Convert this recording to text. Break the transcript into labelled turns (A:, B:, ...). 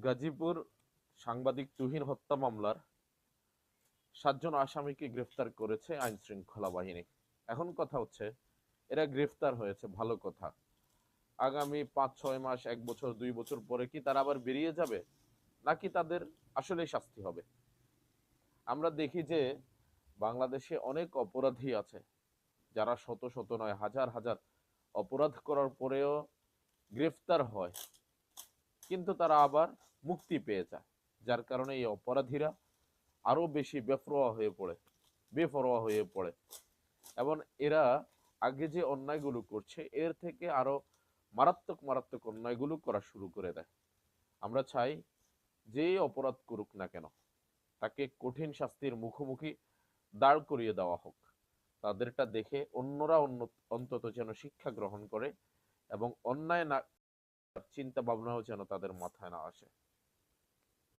A: গাজীপুর সাংবাদিক তুহিন হত্যা মামলার ৭ জন আসামিকে গ্রেফতার করেছে আইন শৃঙ্খলা বাহিনী। এখন কথা হচ্ছে, এরা গ্রেফতার হয়েছে, ভালো কথা। আগামী ৫-৬ মাস, ১ বছর, ২ বছর পরে কি তারা আবার বেরিয়ে যাবে, নাকি তাদের আসলেই শাস্তি হবে? আমরা দেখি যে বাংলাদেশে অনেক অপরাধী আছে যারা শত শত নয়, হাজার হাজার অপরাধ করার পরেও গ্রেফতার হয়, কিন্তু তারা আবার মুক্তি পেয়ে যায়। যার কারণে এই অপরাধীরা আরো বেশি বেপরোয়া হয়ে পড়ে এবং এরা আগে যে অন্যায়গুলো করছে এর থেকে আরো মারাত্মক মারাত্মক অন্যায়গুলো করা শুরু করে দেয়। আমরা চাই যে অপরাধ করুক না কেন তাকে কঠিন শাস্তির মুখোমুখি দাঁড় করিয়ে দেওয়া হোক। তাদেরটা দেখে অন্যরা অন্তত যেন শিক্ষা গ্রহণ করে এবং অন্যায় না চিন্তা ভাবনাও যেন তাদের মাথায় না আসে।